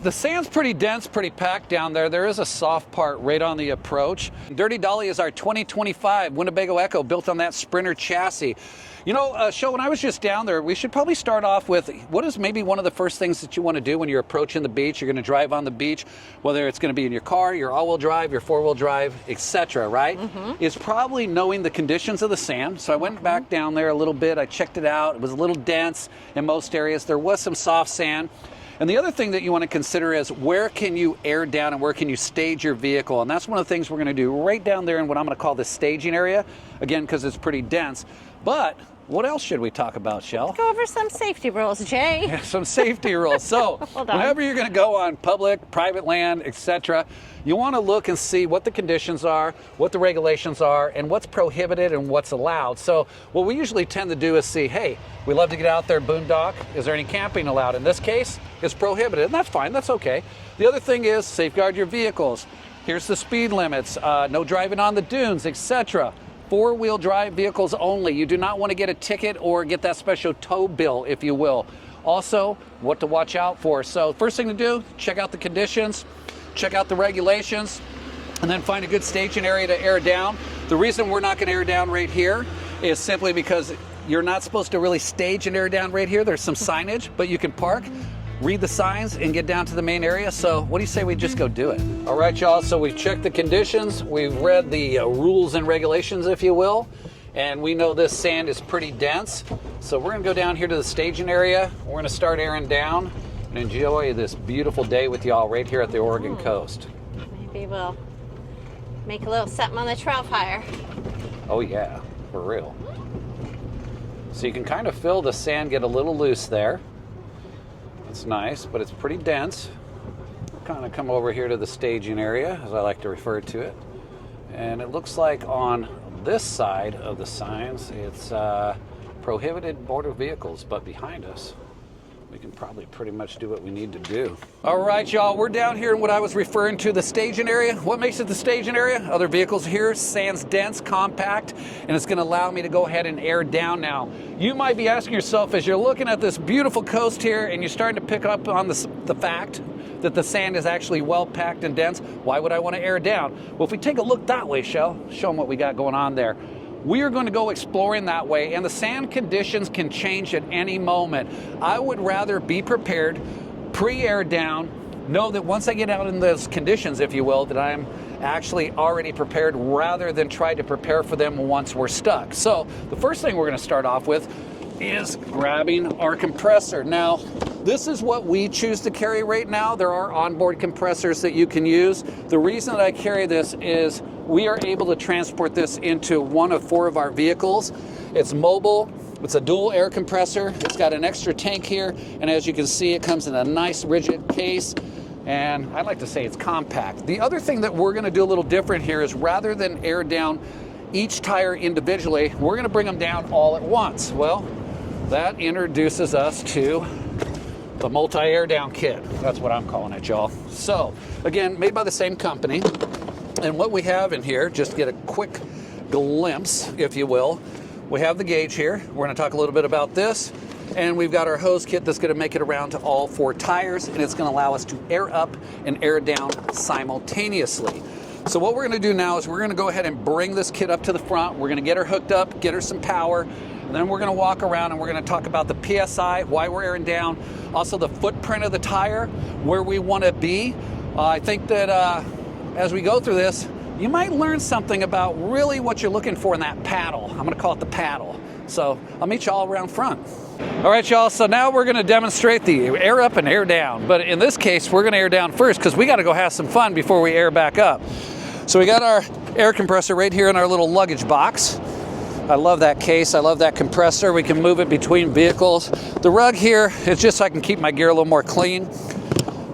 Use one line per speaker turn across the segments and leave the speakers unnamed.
The sand's pretty dense, pretty packed down there. There is a soft part right on the approach. Dirty Dolly is our 2025 Winnebago EKKO built on that Sprinter chassis. You know, Sho, when I was just down there, we should probably start off with what is maybe one of the first things that you want to do when you're approaching the beach. You're going to drive on the beach, whether it's going to be in your car, your all-wheel drive, your four-wheel drive, etc., right? Is probably knowing the conditions of the sand. So I went back down there a little bit. I checked it out. It was a little dense in most areas. There was some soft sand. And the other thing that you want to consider is where can you air down and where can you stage your vehicle? And that's one of the things we're going to do right down there in what I'm going to call the staging area, again, because it's pretty dense. But what else should we talk about, Shell?
Let's go over some safety rules, Jay.
Yeah, some safety rules. So whenever you're going to go on public, private land, etc., you want to look and see what the conditions are, what the regulations are, and what's prohibited and what's allowed. So what we usually tend to do is see, hey, we love to get out there, boondock. Is there any camping allowed? In this case, it's prohibited, and that's fine. That's okay. The other thing is safeguard your vehicles. Here's the speed limits, no driving on the dunes, etc. Four-wheel drive vehicles only. You do not want to get a ticket or get that special tow bill, if you will. Also, what to watch out for. So first thing to do, check out the conditions, check out the regulations, and then find a good staging area to air down. The reason we're not going to air down right here is simply because you're not supposed to really stage and air down right here. There's some signage, but you can park, read the signs, and get down to the main area. So what do you say we just go do it? All right, y'all, so we've checked the conditions. We've read the rules and regulations, if you will, and we know this sand is pretty dense. So we're gonna go down here to the staging area. We're gonna start airing down and enjoy this beautiful day with y'all right here at the Oregon coast.
Maybe we'll make a little something on the trail fire.
Oh yeah, for real. So you can kind of feel the sand get a little loose there. It's nice, but it's pretty dense. Kind of come over here to the staging area, as I like to refer to it. And it looks like on this side of the signs, it's prohibited motor vehicles, but behind us, we can probably pretty much do what we need to do. All right, y'all, we're down here in what I was referring to, the staging area. What makes it the staging area? Other vehicles here, sand's dense, compact, and it's gonna allow me to go ahead and air down now. You might be asking yourself, as you're looking at this beautiful coast here and you're starting to pick up on the fact that the sand is actually well packed and dense, why would I want to air down? Well, if we take a look that way, Shell, show them what we got going on there. We are going to go exploring that way, and the sand conditions can change at any moment. I would rather be prepared, pre-air down, know that once I get out in those conditions, if you will, that I'm actually already prepared rather than try to prepare for them once we're stuck. So the first thing we're going to start off with is grabbing our compressor. Now, this is what we choose to carry right now. There are onboard compressors that you can use. The reason that I carry this is we are able to transport this into one of 4 of our vehicles. It's mobile. It's a dual air compressor. It's got an extra tank here, and as you can see, it comes in a nice rigid case, and I like to say it's compact. The other thing that we're going to do a little different here is rather than air down each tire individually, we're going to bring them down all at once. Well, that introduces us to the multi-air down kit. That's what I'm calling it, y'all. So, again, made by the same company. And what we have in here, just to get a quick glimpse, if you will, we have the gauge here. We're going to talk a little bit about this. And we've got our hose kit that's going to make it around to all 4 tires, and it's going to allow us to air up and air down simultaneously. So what we're going to do now is we're going to go ahead and bring this kit up to the front. We're going to get her hooked up, get her some power, and then we're going to walk around and we're going to talk about the PSI, why we're airing down, also the footprint of the tire, where we want to be. I think that as we go through this, you might learn something about really what you're looking for in that paddle. I'm going to call it the paddle. So I'll meet you all around front. All right, y'all, so now we're going to demonstrate the air up and air down. But in this case, we're going to air down first because we got to go have some fun before we air back up. So we got our air compressor right here in our little luggage box. I love that case. I love that compressor. We can move it between vehicles. The rug here is just so I can keep my gear a little more clean.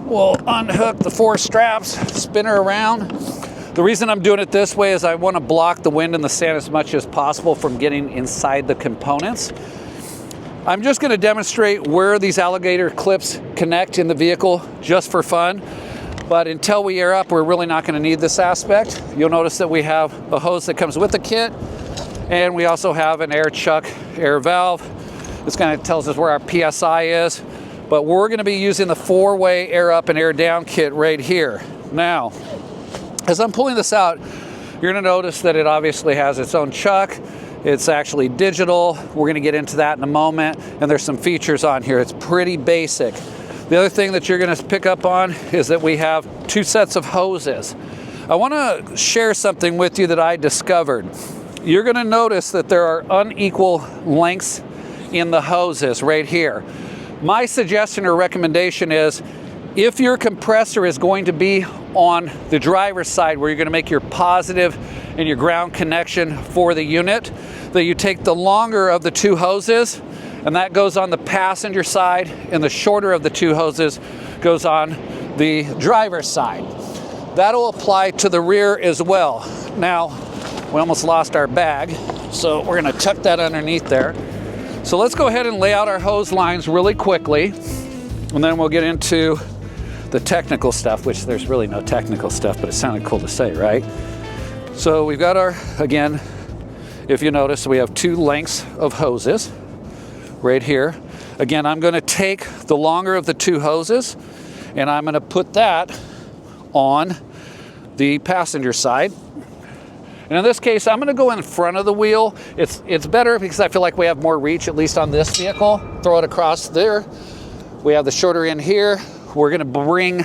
We'll unhook the 4 straps, spin her around. The reason I'm doing it this way is I want to block the wind and the sand as much as possible from getting inside the components. I'm just going to demonstrate where these alligator clips connect in the vehicle just for fun. But until we air up, we're really not going to need this aspect. You'll notice that we have a hose that comes with the kit, and we also have an air chuck air valve. This kind of tells us where our PSI is. But we're going to be using the 4-way air up and air down kit right here. Now, as I'm pulling this out, you're going to notice that it obviously has its own chuck. It's actually digital. We're going to get into that in a moment. And there's some features on here. It's pretty basic. The other thing that you're going to pick up on is that we have 2 sets of hoses. I want to share something with you that I discovered. You're going to notice that there are unequal lengths in the hoses right here. My suggestion or recommendation is, if your compressor is going to be on the driver's side where you're going to make your positive and your ground connection for the unit, that you take the longer of the 2 hoses, and that goes on the passenger side, and the shorter of the 2 hoses goes on the driver's side. That'll apply to the rear as well. Now, we almost lost our bag, so we're going to tuck that underneath there. So let's go ahead and lay out our hose lines really quickly, and then we'll get into the technical stuff, which there's really no technical stuff, but it sounded cool to say, right? So we've got our, again, if you notice, we have 2 lengths of hoses right here. Again, I'm going to take the longer of the 2 hoses, and I'm going to put that on the passenger side. And in this case, I'm going to go in front of the wheel. It's better because I feel like we have more reach, at least on this vehicle. Throw it across there. We have the shorter end here. We're going to bring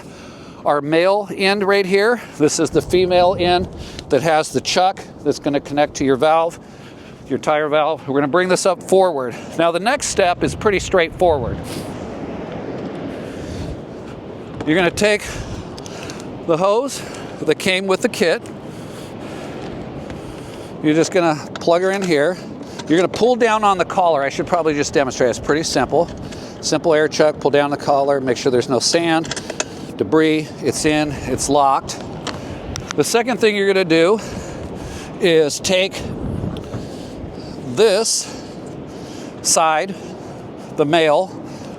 our male end right here. This is the female end that has the chuck that's going to connect to your valve, your tire valve. We're going to bring this up forward. Now the next step is pretty straightforward. You're going to take the hose that came with the kit. You're just going to plug her in here. You're going to pull down on the collar. I should probably just demonstrate. It's pretty simple. Simple air chuck, pull down the collar, make sure there's no sand, debris. It's in, it's locked. The second thing you're going to do is take this side, the male,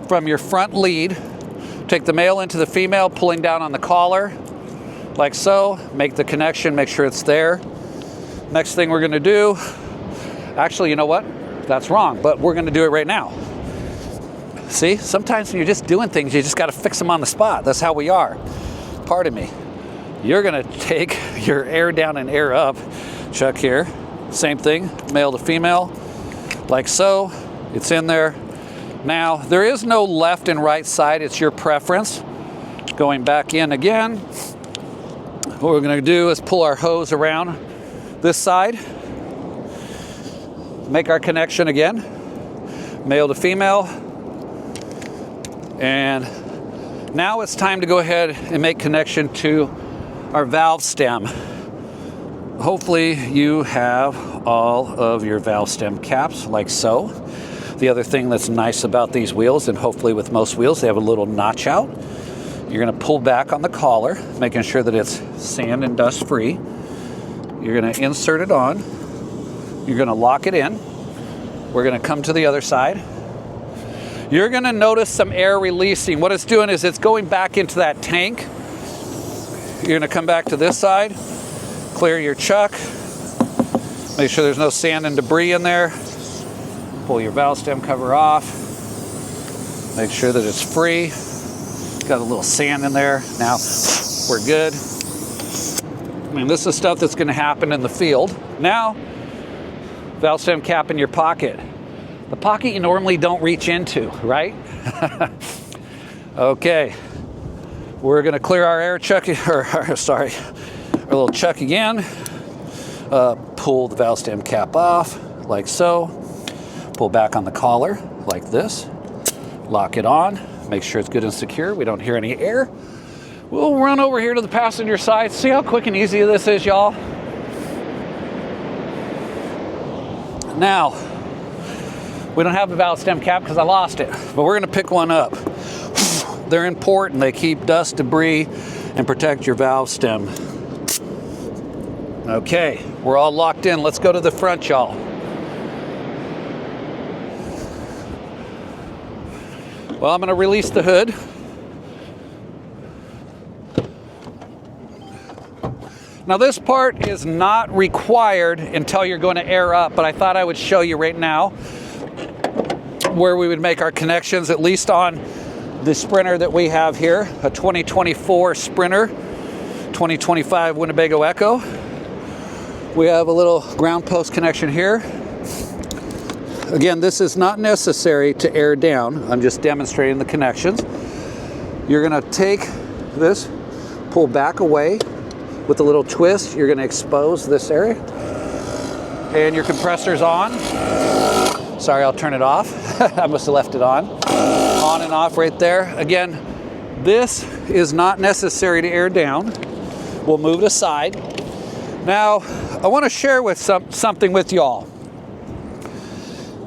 from your front lead. Take the male into the female, pulling down on the collar, like so. Make the connection, make sure it's there. Next thing we're going to do, actually, you know what? That's wrong, but we're going to do it right now. See, sometimes when you're just doing things, you just got to fix them on the spot. That's how we are. Pardon me. You're going to take your air down and air up chuck here. Same thing, male to female, like so. It's in there. Now, there is no left and right side. It's your preference. Going back in again. What we're going to do is pull our hose around this side. Make our connection again. Male to female. And now it's time to go ahead and make connection to our valve stem. Hopefully you have all of your valve stem caps like so. The other thing that's nice about these wheels, and hopefully with most wheels, they have a little notch out. You're going to pull back on the collar, making sure that it's sand and dust free. You're going to insert it on. You're going to lock it in. We're going to come to the other side. You're going to notice some air releasing. What it's doing is it's going back into that tank. You're going to come back to this side, clear your chuck, make sure there's no sand and debris in there. Pull your valve stem cover off. Make sure that it's free. Got a little sand in there. Now we're good. I mean, this is stuff that's going to happen in the field. Now, valve stem cap in your pocket. The pocket you normally don't reach into, right? Okay. We're going to clear our air chuck, our little chuck again. Pull the valve stem cap off, like so. Pull back on the collar, like this. Lock it on. Make sure it's good and secure. We don't hear any air. We'll run over here to the passenger side. See how quick and easy this is, y'all? Now, we don't have a valve stem cap because I lost it, but we're going to pick one up. They're important. They keep dust, debris, and protect your valve stem. Okay, we're all locked in. Let's go to the front, y'all. Well, I'm going to release the hood. Now this part is not required until you're going to air up, but I thought I would show you right now where we would make our connections, at least on the Sprinter that we have here, a 2024 Sprinter, 2025 Winnebago EKKO. We have a little ground post connection here. Again, this is not necessary to air down. I'm just demonstrating the connections. You're gonna take this, pull back away with a little twist. You're gonna expose this area. And your compressor's on. Sorry, I'll turn it off. I must have left it on. On and off right there. Again, this is not necessary to air down. We'll move it aside. Now, I wanna share with something with y'all.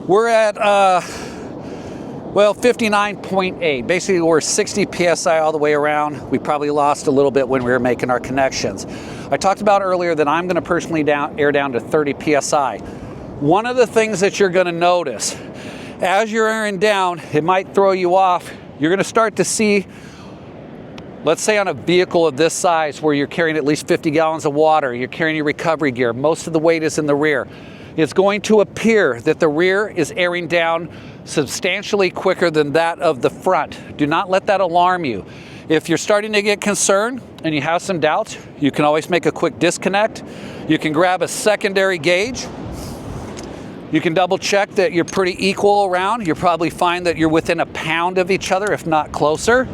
We're at, well, 59.8. Basically, we're 60 PSI all the way around. We probably lost a little bit when we were making our connections. I talked about earlier that I'm gonna personally air down to 30 PSI. One of the things that you're gonna notice, as you're airing down, it might throw you off. You're gonna start to see, let's say on a vehicle of this size where you're carrying at least 50 gallons of water, you're carrying your recovery gear, most of the weight is in the rear. It's going to appear that the rear is airing down substantially quicker than that of the front. Do not let that alarm you. If you're starting to get concerned and you have some doubts, you can always make a quick disconnect. You can grab a secondary gauge. You can double check that you're pretty equal around. You'll probably find that you're within a pound of each other, if not closer.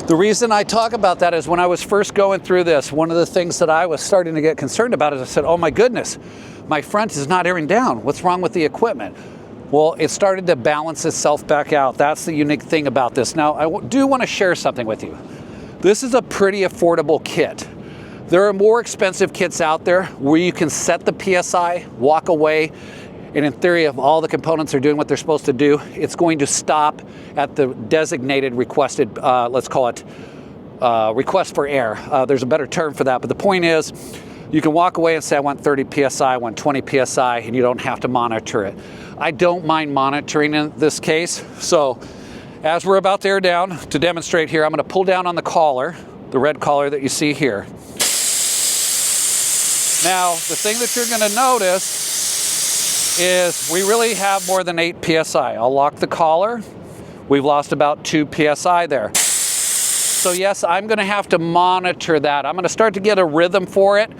The reason I talk about that is when I was first going through this, one of the things that I was starting to get concerned about is I said, oh my goodness, my front is not airing down. What's wrong with the equipment? Well, it started to balance itself back out. That's the unique thing about this. Now, I do want to share something with you. This is a pretty affordable kit. There are more expensive kits out there where you can set the PSI, walk away, and in theory, if all the components are doing what they're supposed to do, it's going to stop at the designated requested, let's call it, request for air. There's a better term for that, but the point is, you can walk away and say, I want 30 PSI, I want 20 PSI, and you don't have to monitor it. I don't mind monitoring in this case. So as we're about to air down, to demonstrate here, I'm gonna pull down on the collar, the red collar that you see here. Now, the thing that you're gonna notice is we really have more than 8 PSI. I'll lock the collar. We've lost about 2 PSI there. So yes, I'm gonna have to monitor that. I'm gonna start to get a rhythm for it,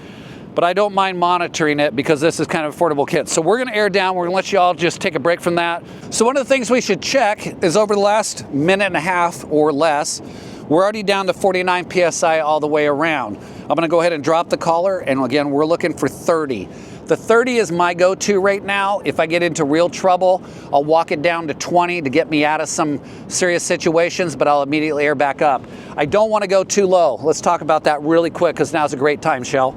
but I don't mind monitoring it because this is kind of an affordable kit. So we're gonna air down, we're gonna let you all just take a break from that. So one of the things we should check is over the last minute and a half or less, we're already down to 49 PSI all the way around. I'm gonna go ahead and drop the collar, and again, we're looking for 30. The 30 is my go-to right now. If I get into real trouble, I'll walk it down to 20 to get me out of some serious situations, but I'll immediately air back up. I don't wanna go too low. Let's talk about that really quick, because now's a great time, Shell.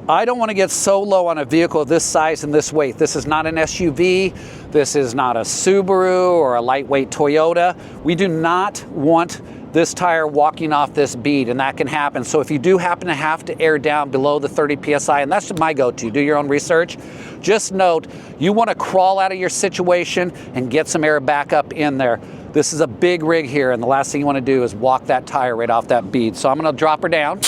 I don't want to get so low on a vehicle this size and this weight. This is not an SUV. This is not a Subaru or a lightweight Toyota. We do not want this tire walking off this bead, and that can happen. So if you do happen to have to air down below the 30 PSI, and that's my go-to, do your own research, just note, you want to crawl out of your situation and get some air back up in there. This is a big rig here, and the last thing you want to do is walk that tire right off that bead. So I'm going to drop her down.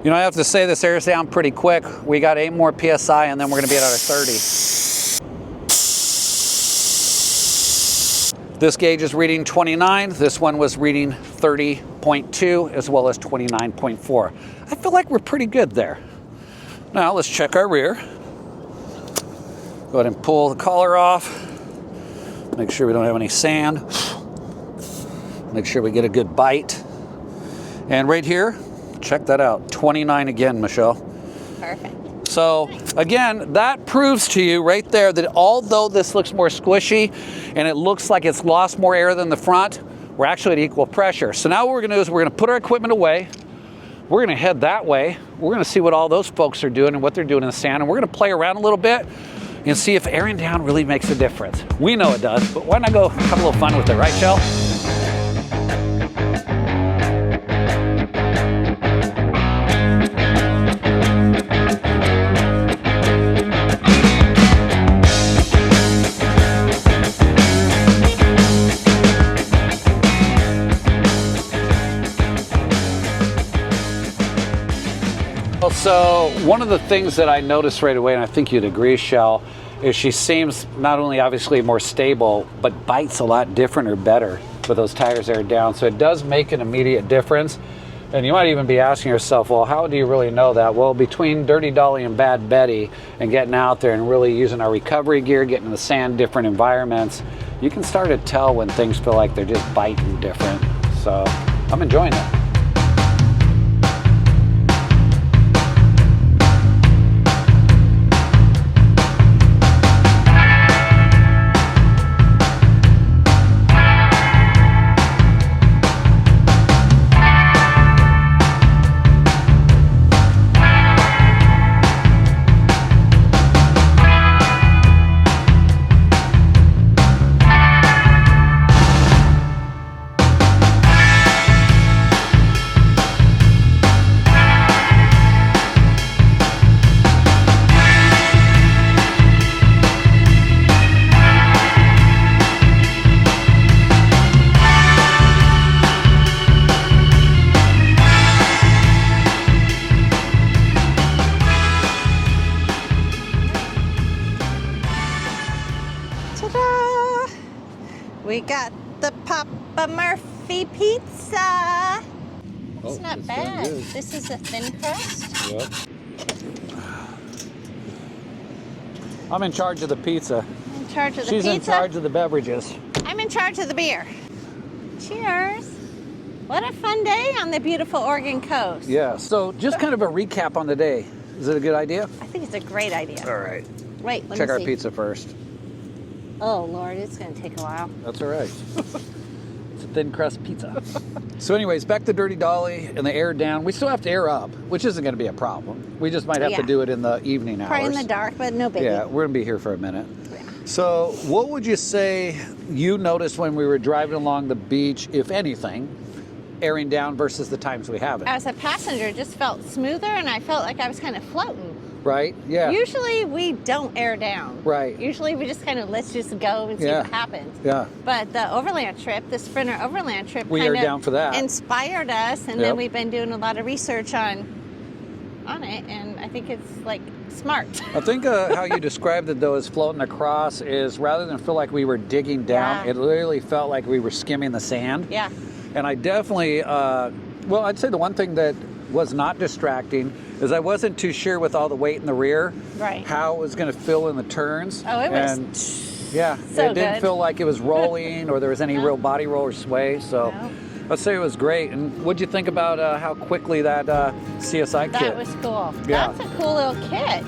You know, I have to say this airs down pretty quick. We got 8 more PSI, and then we're gonna be at our 30. This gauge is reading 29. This one was reading 30.2 as well as 29.4. I feel like we're pretty good there. Now let's check our rear. Go ahead and pull the collar off. Make sure we don't have any sand. Make sure we get a good bite. And right here, check that out, 29 again, Michelle.
Perfect.
So again, that proves to you right there that although this looks more squishy and it looks like it's lost more air than the front, we're actually at equal pressure. So now what we're gonna do is we're gonna put our equipment away. We're gonna head that way. We're gonna see what all those folks are doing and what they're doing in the sand, and we're gonna play around a little bit and see if airing down really makes a difference. We know it does, but why not go have a little fun with it, right, Shell? So one of the things that I noticed right away, and I think you'd agree, Shell, is she seems not only obviously more stable, but bites a lot different or better with those tires aired down. So it does make an immediate difference. And you might even be asking yourself, well, how do you really know that? Well, between Dirty Dolly and Bad Betty and getting out there and really using our recovery gear, getting in the sand, different environments, you can start to tell when things feel like they're just biting different. So I'm enjoying it.
Ta-da! We got the Papa Murphy pizza. It's not bad. This is a thin crust.
Yep. I'm in charge of the pizza.
In charge of the
She's
pizza.
in charge of the beverages.
I'm in charge of the beer. Cheers. What a fun day on the beautiful Oregon coast.
Yeah, so just kind of a recap on the day. Is it a good idea?
I think it's a great idea.
All right.
Wait, let
Check
me
our
see.
pizza first.
Oh, Lord, it's going to take a while.
That's all right. It's a thin crust pizza. So anyways, back to Dirty Dolly and the air down. We still have to air up, which isn't going to be a problem. We just might have to do it in the evening hours.
Probably in the dark, but no biggie.
Yeah, we're going to be here for a minute.
Yeah.
So what would you say you noticed when we were driving along the beach, if anything, airing down versus the times we haven't?
As a passenger, it just felt smoother, and I felt like I was kind of floating.
Right? Yeah.
Usually we don't air down.
Right.
Usually we just kind of let's just go and see what happens.
Yeah.
But the overland trip, the Sprinter overland trip,
We
kind
aired down for that.
inspired us, and then we've been doing a lot of research on it, and I think it's like smart.
I think how you described it though as floating across is rather than feel like we were digging down, it literally felt like we were skimming the sand.
Yeah.
And I definitely, well, I'd say the one thing that was not distracting is I wasn't too sure with all the weight in the rear how it was going to feel in the turns.
Oh, it was.
And yeah,
so
it didn't
good.
feel like it was rolling or there was any real body roll or sway. So I'd say it was great. And what'd you think about how quickly that CSI kit?
That was cool.
Yeah.
That's a cool little kit.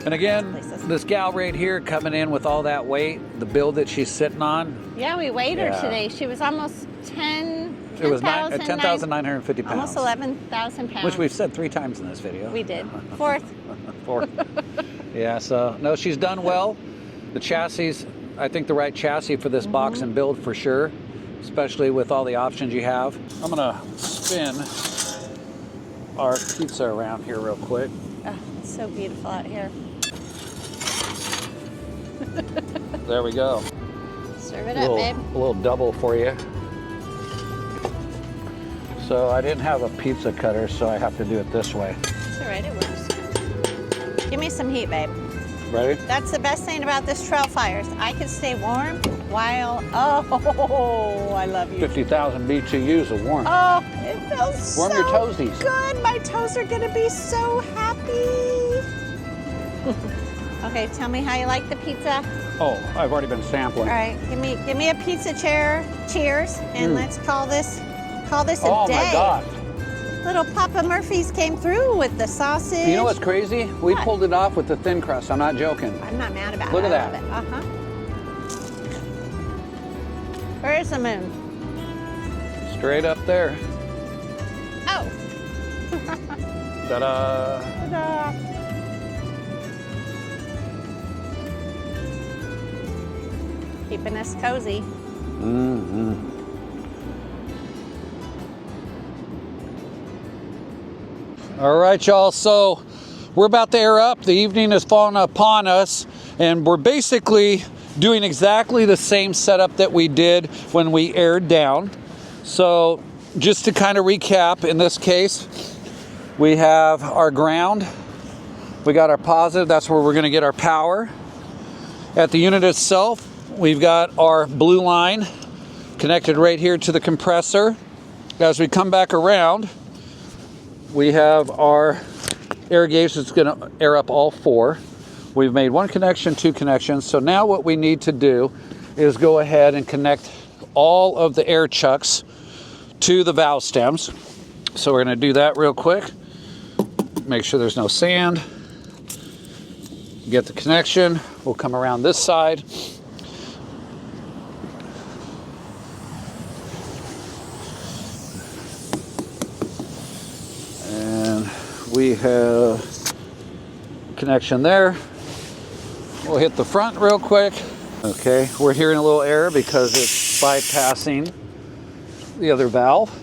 And again, this gal right here coming in with all that weight, the build that she's sitting on.
Yeah, we weighed her today. She was almost 10,000.
It was 10,950 pounds.
Almost 11,000 pounds.
Which we've said 3 times in this video.
We did. Fourth.
Yeah, so no, she's done well. The chassis, I think the right chassis for this box and build for sure, especially with all the options you have. I'm gonna spin our pizza around here real quick.
Oh, it's so beautiful out here.
There we go.
Serve it up, babe.
A little double for you. So I didn't have a pizza cutter, so I have to do it this way.
It's all right, it works. Give me some heat, babe.
Ready?
That's the best thing about this trail fires. I can stay warm while, oh, I love you.
50,000 BTUs of warmth.
Oh, it feels
Warm
so
your toesies.
good. My toes are gonna be so happy. Okay, tell me how you like the pizza.
Oh, I've already been sampling.
All right, give me a pizza chair. Cheers, and let's call this a day.
Oh my God.
Little Papa Murphy's came through with the sausage.
You know what's crazy? We pulled it off with the thin crust. I'm not joking.
I'm not mad about it.
Look at
I
that.
love it. Where is the moon?
Straight up there.
Oh.
Ta-da.
Ta-da. Keeping us cozy.
Mm-hmm. All right, y'all. So we're about to air up. The evening has fallen upon us, and we're basically doing exactly the same setup that we did when we aired down. So just to kind of recap, in this case, we have our ground. We got our positive. That's where we're going to get our power. At the unit itself, we've got our blue line connected right here to the compressor. As we come back around, we have our air gauge that's going to air up all four. We've made one connection, two connections. So now what we need to do is go ahead and connect all of the air chucks to the valve stems. So we're going to do that real quick. Make sure there's no sand. Get the connection. We'll come around this side. And we have connection there. We'll hit the front real quick. Okay, we're hearing a little error because it's bypassing the other valve.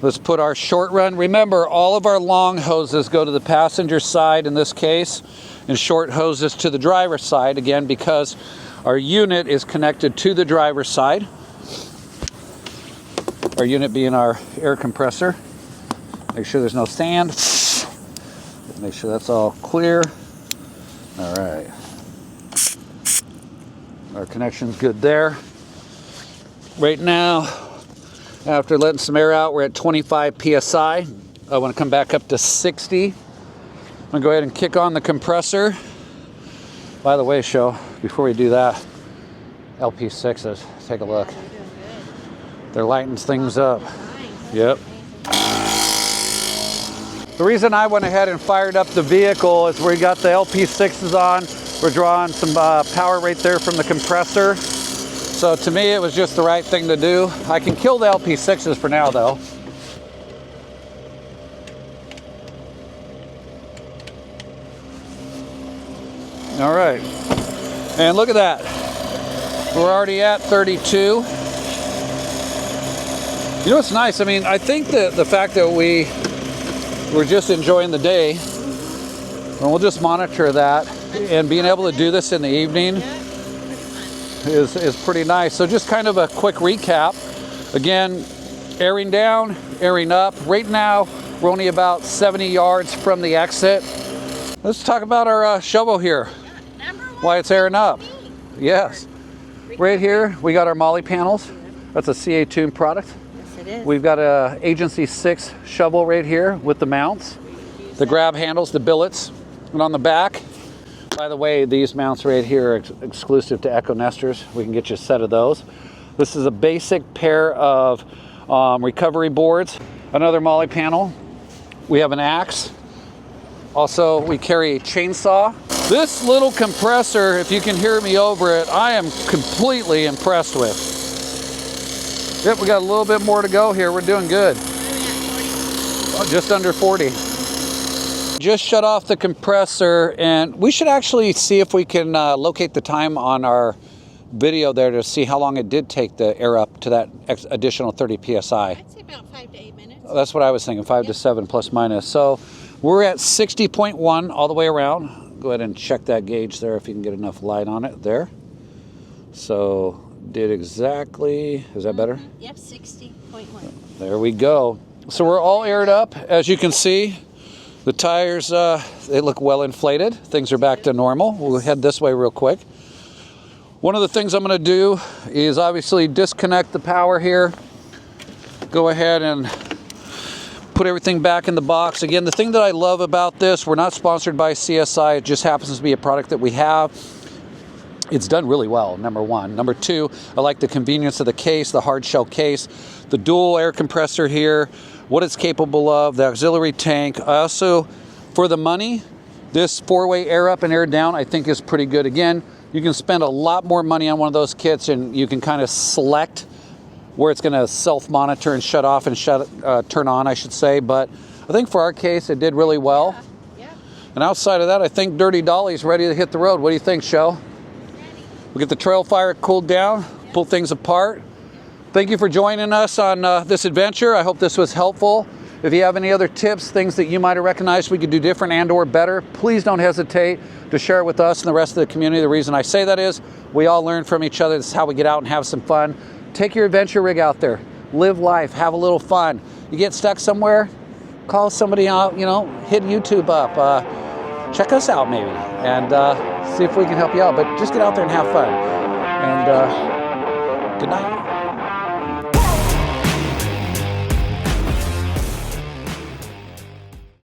Let's put our short run. Remember, all of our long hoses go to the passenger side in this case, and short hoses to the driver's side, again, because our unit is connected to the driver's side. Our unit being our air compressor. Make sure there's no sand. Make sure that's all clear. All right. Our connection's good there. Right now, after letting some air out, we're at 25 PSI. I want to come back up to 60. I'm gonna go ahead and kick on the compressor. By the way, Show, before we do that, LP6s, take a look. They're lighting things up. Yep. The reason I went ahead and fired up the vehicle is we got the LP6s on. We're drawing some power right there from the compressor. So to me, it was just the right thing to do. I can kill the LP6s for now, though. All right, and look at that. We're already at 32. You know what's nice? I mean, I think that the fact that we're just enjoying the day, and we'll just monitor that, and being able to do this in the evening is pretty nice. So just kind of a quick recap. Again, airing down, airing up. Right now, we're only about 70 yards from the exit. Let's talk about our shovel here. Why it's airing up. Yes. Right here, we got our Molly panels. That's a CA Tune product.
Yes, it is.
We've got a Agency 6 shovel right here with the mounts, the grab handles, the billets, and on the back. By the way, these mounts right here are exclusive to EKKO Nesters. We can get you a set of those. This is a basic pair of recovery boards. Another Molly panel. We have an axe. Also, we carry a chainsaw. This little compressor, if you can hear me over it, I am completely impressed with. Yep, we got a little bit more to go here. We're doing good. Just under 40. Just shut off the compressor, and we should actually see if we can locate the time on our video there to see how long it did take the air up to that additional 30 PSI.
I'd say about 5 to 8 minutes.
That's what I was thinking, 5 to 7 plus minus. So we're at 60.1 all the way around. Go ahead and check that gauge there if you can get enough light on it there. So did exactly, is that better?
Yep, 60.1.
There we go. So we're all aired up. As you can see, the tires, they look well inflated. Things are back to normal. We'll head this way real quick. One of the things I'm going to do is obviously disconnect the power here. Go ahead and put everything back in the box. Again, the thing that I love about this, we're not sponsored by CSI. It just happens to be a product that we have. It's done really well, number one. Number two, I like the convenience of the case, the hard shell case, the dual air compressor here, what it's capable of, the auxiliary tank. I also, for the money, this 4-way air up and air down I think is pretty good. Again, you can spend a lot more money on one of those kits and you can kind of select where it's going to self-monitor and shut off and turn on, I should say. But I think for our case, it did really well.
Yeah.
And outside of that, I think Dirty Dolly's ready to hit the road. What do you think, Shell? We'll get the trail fire cooled down, pull things apart. Thank you for joining us on this adventure. I hope this was helpful. If you have any other tips, things that you might have recognized we could do different and or better, please don't hesitate to share it with us and the rest of the community. The reason I say that is we all learn from each other. This is how we get out and have some fun. Take your adventure rig out there, live life, have a little fun. You get stuck somewhere, call somebody out, you know, hit YouTube up, check us out maybe, and see if we can help you out. But just get out there and have fun. And good night.